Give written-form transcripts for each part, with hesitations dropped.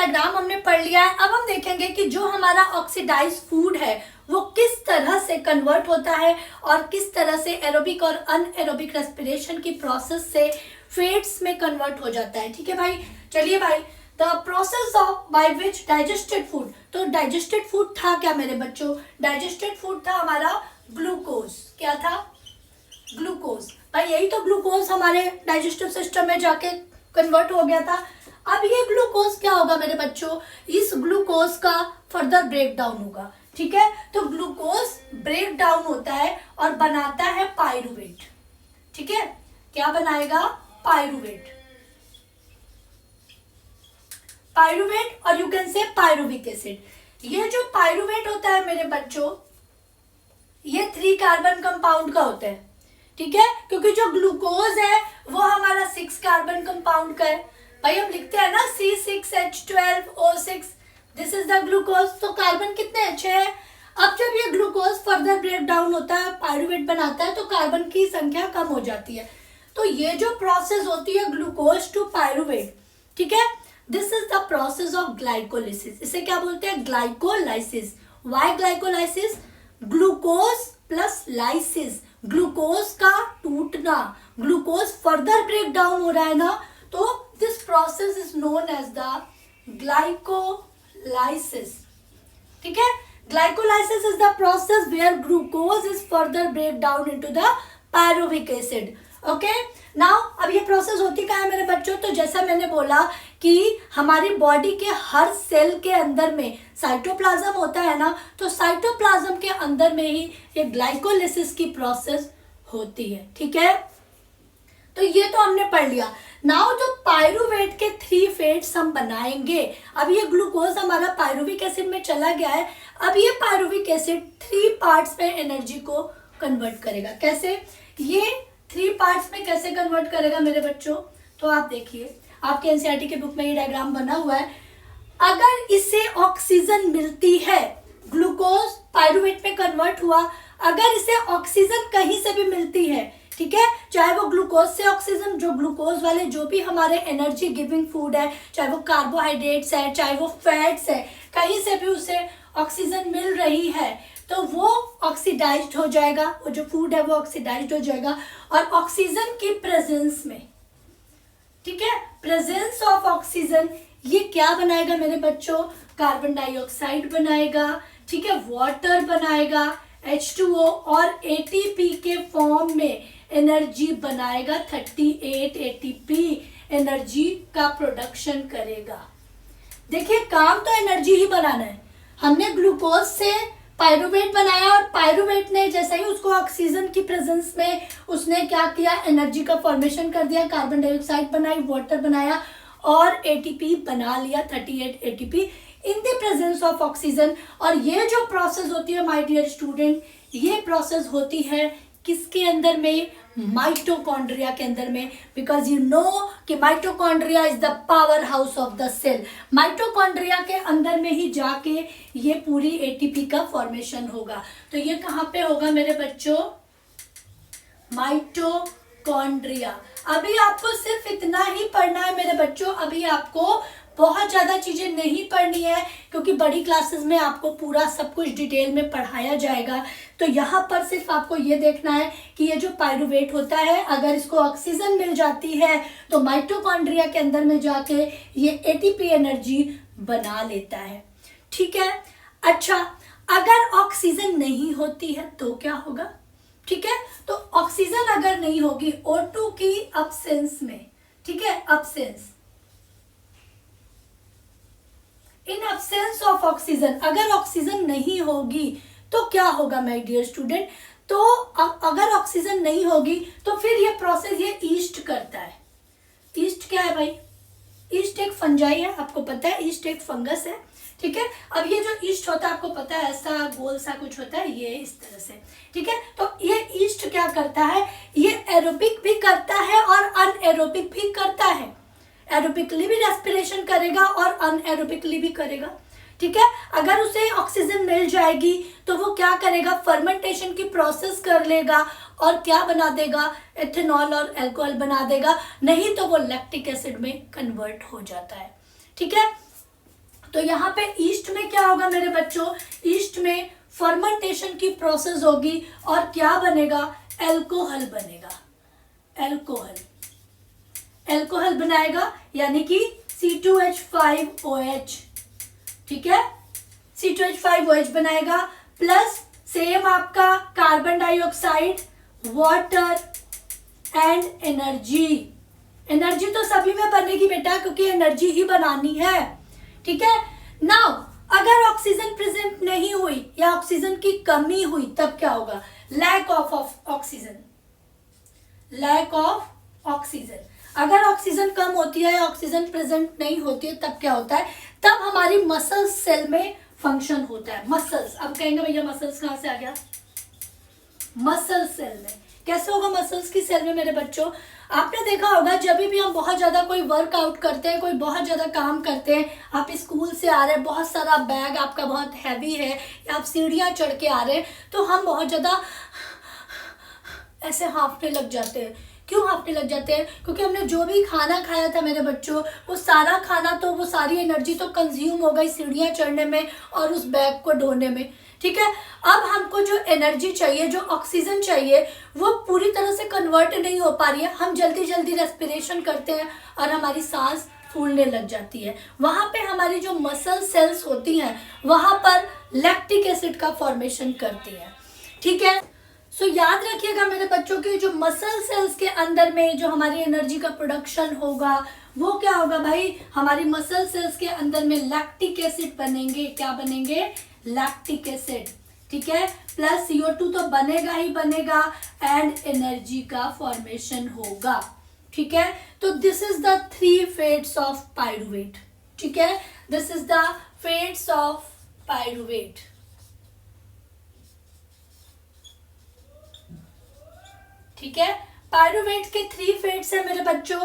Diagram हमने पढ़ लिया है। अब हम देखेंगे कि जो हमारा ऑक्सीडाइज फूड है वो किस तरह से कन्वर्ट होता है और किस तरह से एरोबिक और अनएरोबिक रेस्पिरेशन की प्रोसेस से फैट्स में कन्वर्ट हो जाता है। ठीक है भाई, चलिए भाई, the process of by which digested food. तो डाइजेस्टेड फूड था क्या मेरे बच्चों? डाइजेस्टेड फूड था हमारा ग्लूकोज। क्या था? ग्लूकोज। भाई यही तो ग्लूकोज हमारे डाइजेस्टिव सिस्टम में जाके कन्वर्ट हो गया था। अब ये ग्लूकोज क्या होगा मेरे बच्चों? इस ग्लूकोज का फर्दर ब्रेक डाउन होगा। ठीक है, तो ग्लूकोज ब्रेक डाउन होता है और बनाता है पायरुवेट। ठीक है, क्या बनाएगा? पायरुवेट। पायरुवेट और you can say pyruvic acid. ये जो पायरुवेट होता है मेरे बच्चों, ये 3 कार्बन कंपाउंड का होता है। ठीक है, क्योंकि जो ग्लूकोज है वो हमारा 6 कार्बन कंपाउंड का है। भाई हम लिखते हैं ना C6H12O6, this is the glucose. तो कार्बन कितने अच्छे हैं। अब जब ये ग्लूकोज फर्दर ब्रेक डाउन होता है, पायरुवेट बनाता है, तो कार्बन की संख्या कम हो जाती है। तो ये जो प्रोसेस होती है ग्लूकोज टू पायरुवेट, ठीक है, this is the process of glycolysis. इसे क्या बोलते हैं? Glycolysis. Why glycolysis? Glucose plus lysis, glucose का टूटना, ग्लूकोज फर्दर ब्रेक डाउन हो रहा है ना, तो this process is known as the glycolysis. ठीक है, glycolysis is the process where glucose is further break down into the pyruvic acid. Okay, now अब ये प्रोसेस होती क्या है मेरे बच्चों? तो जैसा मैंने बोला कि हमारी बॉडी के हर सेल के अंदर में साइटोप्लाज्म होता है ना, तो साइटोप्लाज्म के अंदर में ही ये ग्लाइकोलिसिस की प्रोसेस होती है। ठीक है, तो ये तो हमने पढ़ लिया। नाउ जो पायरुवेट के 3 फैट्स हम बनाएंगे, अब ये ग्लूकोज हमारा पायरुविक एसिड में चला गया है। अब ये पायरुविक एसिड 3 पार्ट्स में एनर्जी को कन्वर्ट करेगा। कैसे? ये 3 पार्ट्स में कैसे कन्वर्ट करेगा मेरे बच्चों? तो आप देखिए, आपके एनसीईआरटी के बुक में ये डायग्राम बना हुआ है। अगर इसे ऑक्सीजन मिलती है, ग्लूकोज पायरुवेट में कन्वर्ट हुआ, अगर इसे ऑक्सीजन कहीं से भी मिलती है, ठीक है, चाहे वो ग्लूकोज से ऑक्सीजन, जो ग्लूकोज वाले जो भी हमारे एनर्जी गिविंग फूड है, चाहे वो कार्बोहाइड्रेट्स है, चाहे वो फैट्स है, कहीं से भी उसे ऑक्सीजन मिल रही है, तो वो ऑक्सीडाइज्ड हो जाएगा। वो जो फूड है वो ऑक्सीडाइज्ड हो जाएगा। और ऑक्सीजन की प्रेजेंस में, ठीक है, प्रेजेंस ऑफ ऑक्सीजन, ये क्या बनाएगा मेरे बच्चों? कार्बन डाइऑक्साइड बनाएगा। ठीक है, वाटर बनाएगा, H2O, और ATP के फॉर्म में एनर्जी बनाएगा। 38 ATP एनर्जी का प्रोडक्शन करेगा। देखिए, काम तो एनर्जी ही बनाना है। हमने ग्लूकोज से पायरुवेट बनाया और पायरुवेट ने जैसे ही उसको ऑक्सीजन की प्रेजेंस में उसने क्या किया? एनर्जी का फॉर्मेशन कर दिया, कार्बन डाइऑक्साइड बनाई, वाटर बनाया और ATP बना लिया, 38 ATP in the presence of oxygen. और ये जो प्रोसेस होती है माय डियर स्टूडेंट, ये प्रोसेस होती है किसके अंदर में? माइटोकॉन्ड्रिया के अंदर में। बिकॉज यू नो कि mitochondria is the powerhouse of the cell. Mitochondria के अंदर में ही जाके ये पूरी ATP का फॉर्मेशन होगा। तो ये कहाँ पे होगा मेरे बच्चों? माइटोकॉन्ड्रिया। अभी आपको सिर्फ इतना ही पढ़ना है मेरे बच्चों। अभी आपको बहुत ज़्यादा चीज़ें नहीं पढ़नी है, क्योंकि बड़ी क्लासेस में आपको पूरा सब कुछ डिटेल में पढ़ाया जाएगा। तो यहाँ पर सिर्फ आपको ये देखना है कि ये जो पायरुवेट होता है, अगर इसको ऑक्सीजन मिल जाती है तो माइटोकॉन्ड्रिया के अंदर में जाके ये ATP एनर्जी बना लेता है। ठीक है, अच्छा, अगर ऑक्सीजन नहीं होती है तो क्या होगा? ठीक है, तो ऑक्सीजन अगर नहीं होगी O2 की अब्सेंस में, ठीक है, absence, in absence of oxygen, अगर ऑक्सीजन नहीं होगी तो क्या होगा माय डियर स्टूडेंट? तो अगर ऑक्सीजन नहीं होगी तो फिर ये प्रोसेस ये ईस्ट करता है। ईस्ट क्या है भाई? ईस्ट एक फंजाई है, आपको पता है, ईस्ट एक फंगस है। ठीक है, अब ये जो ईस्ट होता है आपको पता है, ऐसा गोल सा कुछ होता है, ये इस तरह से। ठीक है, तो ये ईस्ट क्या करता है? ये एरोबिक भी करता है और अनएरोबिक भी करता है। एरोबिकली भी रेस्पिरेशन करेगा और अनएरोबिकली भी करेगा। ठीक है, अगर उसे ऑक्सीजन मिल जाएगी तो वो क्या करेगा? फर्मेंटेशन की प्रोसेस कर लेगा और क्या बना देगा? एथेनॉल और अल्कोहल बना देगा। नहीं तो वो लैक्टिक एसिड में कन्वर्ट हो जाता है। ठीक है, तो यहाँ पे ईस्ट में क्या होगा मेरे बच्चों, ईस्ट में फर्मेंटेशन की प्रोसेस होगी और क्या बनेगा, एल्कोहल बनेगा, एल्कोहल बनाएगा, यानी कि C2H5OH, ठीक है, C2H5OH बनाएगा, प्लस सेम आपका carbon dioxide, water and energy. Energy तो सभी में बनेगी बेटा, क्योंकि एनर्जी ही बनानी है, ठीक है। नाउ अगर ऑक्सीजन प्रेजेंट नहीं हुई या ऑक्सीजन की कमी हुई तब क्या होगा, lack of oxygen, lack of oxygen. अगर ऑक्सीजन कम होती है या ऑक्सीजन प्रेजेंट नहीं होती है तब क्या होता है, तब हमारी मसल्स सेल में फंक्शन होता है। मसल्स, अब कहेंगे भैया मसल्स कहां से आ गया, मसल सेल में। कैसे होगा मसल्स की सेल में मेरे बच्चों, आपने देखा होगा जब भी हम बहुत ज्यादा कोई वर्कआउट करते हैं, कोई बहुत ज्यादा काम करते हैं, आप स्कूल से आ रहे हैं, बहुत सारा बैग आपका बहुत हैवी है, या आप सीढ़ियां चढ़ के आ रहे हैं, तो हम बहुत ज्यादा ऐसे हाँफने लग जाते हैं। क्यों हाँफने लग जाते हैं, क्योंकि हमने जो भी खाना खाया था मेरे बच्चों, वो सारा खाना तो, वो सारी एनर्जी तो कंज्यूम हो गई सीढ़ियां चढ़ने में और उस बैग को ढोने में, ठीक है। अब हमको जो एनर्जी चाहिए, जो ऑक्सीजन चाहिए, वो पूरी तरह से कन्वर्ट नहीं हो पा रही है। हम जल्दी जल्दी रेस्पिरेशन करते हैं और हमारी सांस फूलने लग जाती है। वहां पे हमारी जो मसल सेल्स होती हैं, वहां पर लैक्टिक एसिड का फॉर्मेशन करती है, ठीक है। सो याद रखिएगा मेरे बच्चों की, जो मसल सेल्स के अंदर में जो हमारी एनर्जी का प्रोडक्शन होगा वो क्या होगा भाई, हमारी मसल सेल्स के अंदर में लैक्टिक एसिड बनेंगे। क्या बनेंगे, लैक्टिक एसिड, ठीक है, प्लस CO2 तो बनेगा ही बनेगा एंड एनर्जी का फॉर्मेशन होगा, ठीक है। तो this is the 3 fates of pyruvate, ठीक है, this is the fates of pyruvate. ठीक है, पायरुवेट के 3 फेट्स है मेरे बच्चों।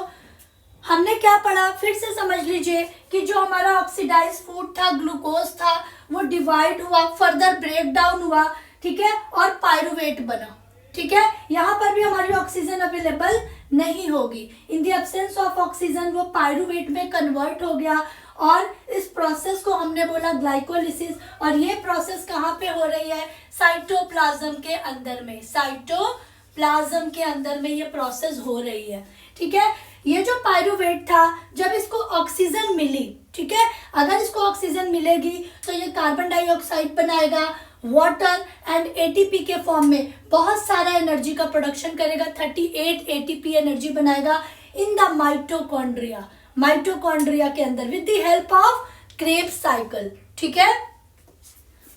हमने क्या पढ़ा, फिर से समझ लीजिए कि जो हमारा ऑक्सीडाइज फूड था, ग्लूकोज था, वो डिवाइड हुआ, फर्दर ब्रेक डाउन हुआ, ठीक है, और पायरुवेट बना, ठीक है। यहाँ पर भी हमारी ऑक्सीजन अवेलेबल नहीं होगी। In the absence of oxygen वो पायरुवेट में कन्वर्ट हो गया और इस प्रोसेस को हमने बोला ग्लाइकोलिसिस। और ये प्रोसेस कहाँ पे हो रही है, साइटोप्लाज्म के अंदर में, साइटोप्लाज्म के अंदर में ये प्रोसेस हो रही है, ठीक है। ये जो पायरुवेट था, जब इसको ऑक्सीजन मिली, ठीक है, अगर इसको ऑक्सीजन मिलेगी तो ये कार्बन डाइऑक्साइड बनाएगा, वाटर एंड एटीपी के फॉर्म में बहुत सारा एनर्जी का प्रोडक्शन करेगा, 38 एटीपी एनर्जी बनाएगा इन द माइटोकॉन्ड्रिया, माइटोकॉन्ड्रिया के अंदर with the help of Krebs cycle, ठीक है।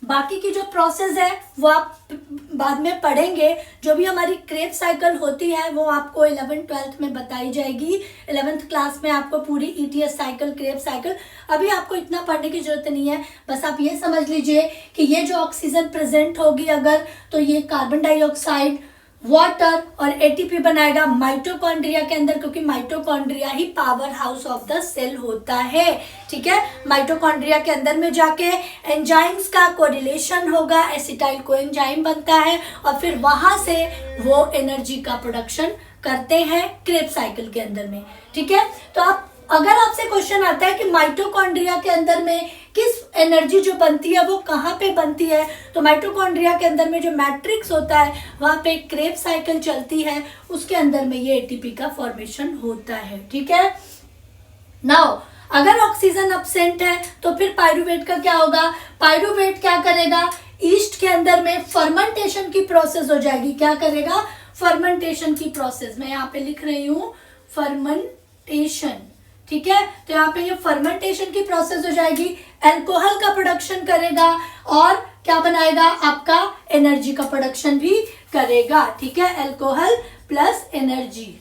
बाकी की जो प्रोसेस है वो आप बाद में पढ़ेंगे। जो भी हमारी क्रेब्स साइकिल होती है वो आपको 11th-12th में बताई जाएगी। 11th क्लास में आपको पूरी ETS साइकिल, क्रेब्स साइकिल, अभी आपको इतना पढ़ने की जरूरत नहीं है। बस आप ये समझ लीजिए कि ये जो ऑक्सीजन प्रेजेंट होगी अगर, तो ये कार्बन डाइऑक्साइड, वाटर और एटीपी बनाएगा माइटोकॉन्ड्रिया के अंदर, क्योंकि माइटोकॉन्ड्रिया ही powerhouse of the cell होता है, ठीक है। माइटोकॉन्ड्रिया के अंदर में जाके एंजाइम्स का कोरिलेशन होगा, एसिटाइल कोएंजाइम बनता है और फिर वहां से वो एनर्जी का प्रोडक्शन करते हैं क्रेब्स साइकिल के अंदर में, ठीक है। तो आप, अगर आपसे क्वेश्चन आता है कि माइटोकॉन्ड्रिया के अंदर में किस एनर्जी जो बनती है वो कहाँ पे बनती है, तो माइटोकॉन्ड्रिया के अंदर में जो मैट्रिक्स होता है वहाँ पे क्रेब्स साइकिल चलती है, उसके अंदर में ये एटीपी का फॉर्मेशन होता है, ठीक है। नाउ अगर ऑक्सीजन एब्सेंट है तो फिर पायरुवेट का क्या होगा, पायरुवेट क्या करेगा, ईस्ट के अंदर में फर्मेंटेशन की प्रोसेस हो जाएगी। क्या करेगा, फर्मेंटेशन की प्रोसेस, मैं यहाँ पे लिख रही हूँ फर्मेंटेशन, ठीक है। तो यहाँ पे ये फर्मेंटेशन की प्रोसेस हो जाएगी, अल्कोहल का प्रोडक्शन करेगा और क्या बनाएगा, आपका एनर्जी का प्रोडक्शन भी करेगा, ठीक है। अल्कोहल प्लस एनर्जी,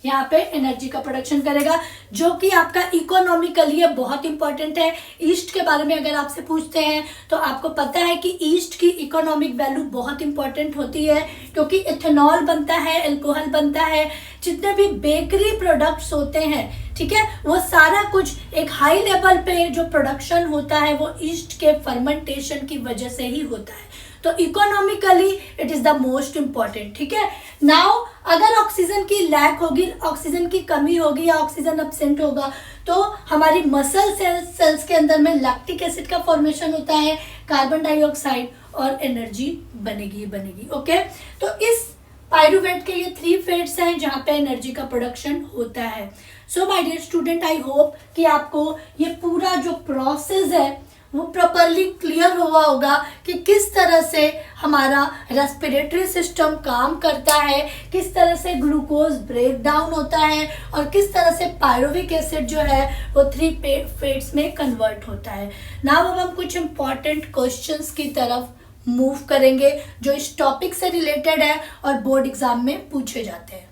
यहाँ पे एनर्जी का प्रोडक्शन करेगा, जो कि आपका इकोनॉमिकली ये बहुत इंपॉर्टेंट है। ईस्ट के बारे में अगर आपसे पूछते हैं तो आपको पता है कि ईस्ट की इकोनॉमिक वैल्यू बहुत इंपॉर्टेंट होती है, क्योंकि इथेनॉल बनता है, अल्कोहल बनता है, जितने भी बेकरी प्रोडक्ट्स होते हैं, ठीक है, वो सारा कुछ एक हाई लेवल पे जो प्रोडक्शन होता है वो ईस्ट के फर्मेंटेशन की वजह से ही होता है। तो economically it is the most important, ठीक है। नाउ अगर ऑक्सीजन की लैक होगी, ऑक्सीजन की कमी होगी या ऑक्सीजन एब्सेंट होगा तो हमारी मसल सेल्स के अंदर में लैक्टिक एसिड का फॉर्मेशन होता है, कार्बन डाइऑक्साइड और एनर्जी बनेगी। ओके, तो इस पायरूवेट के ये 3 फेट्स हैं जहाँ पे एनर्जी का प्रोडक्शन होता है। So my dear student, I hope कि आपको ये पूरा जो प्रोसेस है वो प्रॉपरली क्लियर हुआ होगा कि किस तरह से हमारा रेस्पिरेटरी सिस्टम काम करता है, किस तरह से ग्लूकोज ब्रेक डाउन होता है और किस तरह से पायरुविक एसिड जो है वो 3 फेट्स में कन्वर्ट होता है। नाउ अब हम कुछ इंपॉर्टेंट क्वेश्चंस की तरफ मूव करेंगे जो इस टॉपिक से रिलेटेड है और बोर्ड एग्जाम में पूछे जाते हैं।